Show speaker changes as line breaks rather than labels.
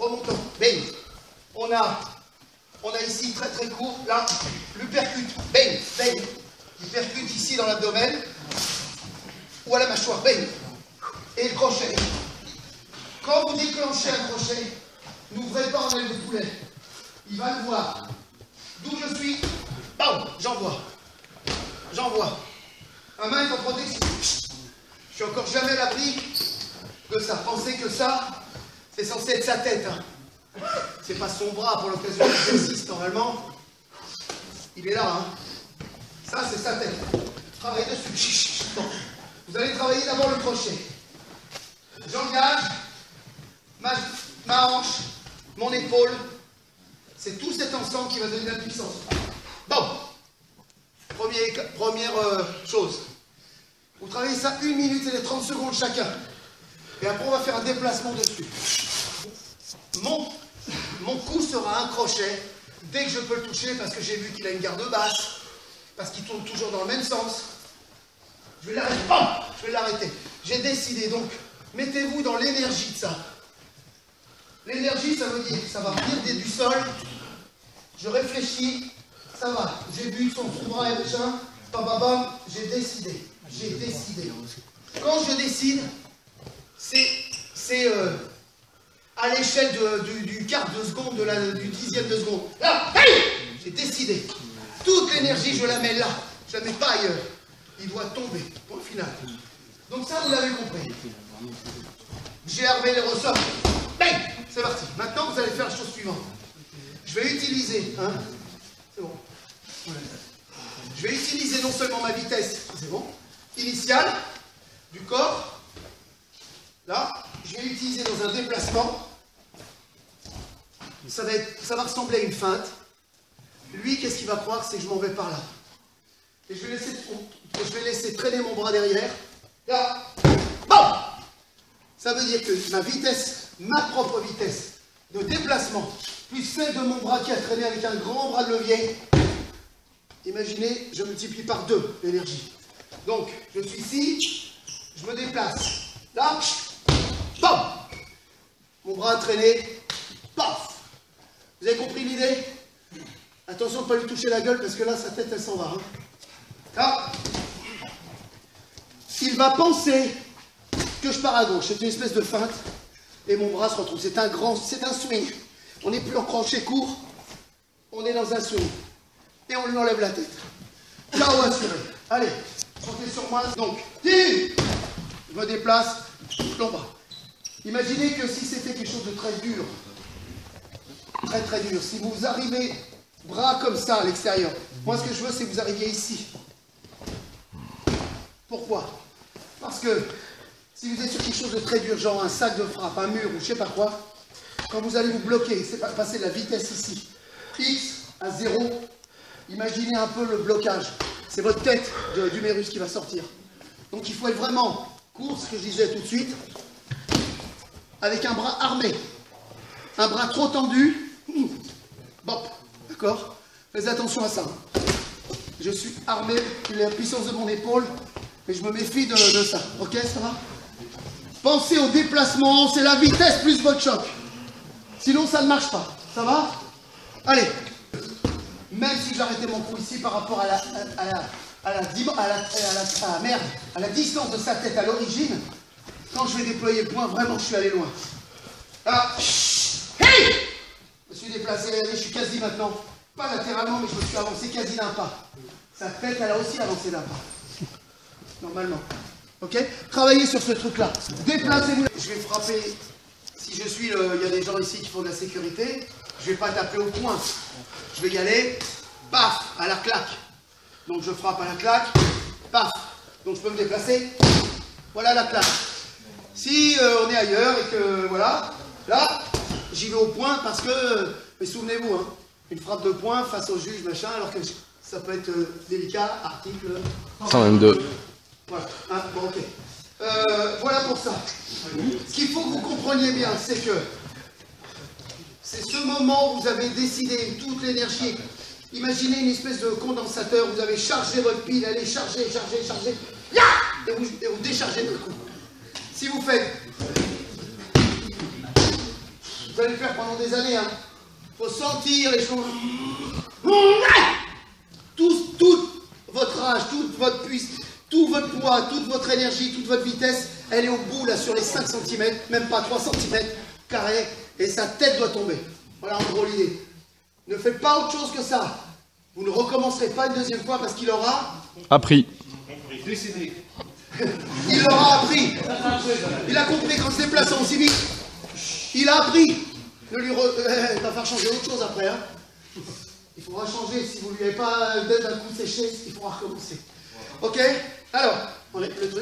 remontons, bang. On a ici très très court, là, l'uppercut, bang, bang. L'uppercut ici dans l'abdomen, ou à la mâchoire, bang. Et le crochet. Quand vous déclenchez un crochet, n'ouvrez pas en aile de poulet. Il va le voir. D'où je suis, bam, j'envoie. J'envoie. Ma main est en protection. Je suis encore jamais à l'abri de ça. Pensez que ça, c'est censé être sa tête. Hein. C'est pas son bras pour l'occasion de l'exercice normalement. Il est là. Hein. Ça, c'est sa tête. Travaillez dessus. Bon. Vous allez travailler d'abord le crochet. J'engage ma hanche, mon épaule. C'est tout cet ensemble qui va donner de la puissance. Bon. Première chose. Vous travaillez ça 1 minute et les 30 secondes chacun. Et après, on va faire un déplacement dessus. Mon coup sera un crochet dès que je peux le toucher parce que j'ai vu qu'il a une garde basse, parce qu'il tourne toujours dans le même sens. Je vais l'arrêter. Bam! Je vais l'arrêter. J'ai décidé, donc, mettez-vous dans l'énergie de ça. L'énergie, ça veut dire, ça va venir du sol. Je réfléchis, ça va. J'ai vu son bras et machin. Bam, bam, bam. J'ai décidé. J'ai décidé. Quand je décide, c'est à l'échelle du quart de seconde, du dixième de seconde. Là, hey, j'ai décidé. Toute l'énergie, je la mets là. Je la mets pas ailleurs. Il doit tomber. Point final. Donc ça, vous l'avez compris. J'ai armé les ressorts. Bang! C'est parti. Maintenant, vous allez faire la chose suivante. Je vais utiliser, hein, c'est bon. Je vais utiliser non seulement ma vitesse, c'est bon, initiale du corps. Là, je vais l'utiliser dans un déplacement. Ça va ressembler à une feinte. Lui, qu'est-ce qu'il va croire? C'est que je m'en vais par là. Et je vais laisser traîner mon bras derrière. Là, bam! Ça veut dire que ma vitesse, ma propre vitesse de déplacement, plus celle de mon bras qui a traîné avec un grand bras de levier, imaginez, je multiplie par 2 l'énergie. Donc, je suis ici, je me déplace. Là, bam! Mon bras a traîné, paf! Vous avez compris l'idée? Attention de ne pas lui toucher la gueule parce que là, sa tête, elle s'en va. Hein. Là, il va penser que je pars à gauche. C'est une espèce de feinte. Et mon bras se retrouve. C'est un swing. On n'est plus en crochet court. On est dans un swing. Et on lui enlève la tête. Là-haut assuré. Allez, comptez sur moi. Donc, je me déplace. L'ombre. Imaginez que si c'était quelque chose de très dur, très très dur, si vous arrivez bras comme ça à l'extérieur, moi ce que je veux c'est que vous arriviez ici. Pourquoi? Parce que si vous êtes sur quelque chose de très dur, genre un sac de frappe, un mur ou je sais pas quoi, quand vous allez vous bloquer, c'est passer de la vitesse ici, X à 0, imaginez un peu le blocage. C'est votre tête d'humérus qui va sortir. Donc il faut être vraiment court, ce que je disais tout de suite, avec un bras armé. Un bras trop tendu, bop, d'accord? Faites attention à ça. Je suis armé, la puissance de mon épaule, et je me méfie de ça. Ok, ça va? Pensez au déplacement, c'est la vitesse plus votre choc. Sinon, ça ne marche pas. Ça va? Allez. Même si j'arrêtais mon coup ici par rapport à la distance de sa tête à l'origine, quand je vais déployer le poing, vraiment, je suis allé loin. Là, hey! Je me suis déplacé, je suis quasi maintenant, pas latéralement, mais je me suis avancé quasi d'un pas. Sa tête, elle a aussi avancé d'un pas. Normalement. Ok? Travaillez sur ce truc-là. Déplacez-vous. Je vais frapper. Si je suis, il y a des gens ici qui font de la sécurité, je ne vais pas taper au point. Je vais y aller, paf, à la claque. Donc je frappe à la claque, paf. Donc je peux me déplacer. Voilà la claque. Si on est ailleurs et que, voilà, là, j'y vais au point parce que, mais souvenez-vous, hein, une frappe de poing face au juge, machin, alors que ça peut être délicat, article
122.
Voilà, hein, bon, ok. Voilà pour ça. Ce qu'il faut que vous compreniez bien, c'est que c'est ce moment où vous avez décidé toute l'énergie. Imaginez une espèce de condensateur, vous avez chargé votre pile, allez charger, et vous déchargez le coup. Si vous faites Vous allez le faire pendant des années. Hein. Faut sentir les choses. Toute votre rage, toute votre puissance, tout votre poids, toute votre énergie, toute votre vitesse, elle est au bout là sur les 5 cm, même pas 3 cm carrés, et sa tête doit tomber. Voilà en gros l'idée. Ne faites pas autre chose que ça. Vous ne recommencerez pas une deuxième fois parce qu'il aura
appris.
Décédé.
Il aura appris. Il a compris qu'en se déplaçant aussi vite, il a appris. Ne lui il va faire changer autre chose après. Hein. Il faudra changer. Si vous ne lui avez pas d'un coup séché, il faudra recommencer. Ok. Alors, le truc.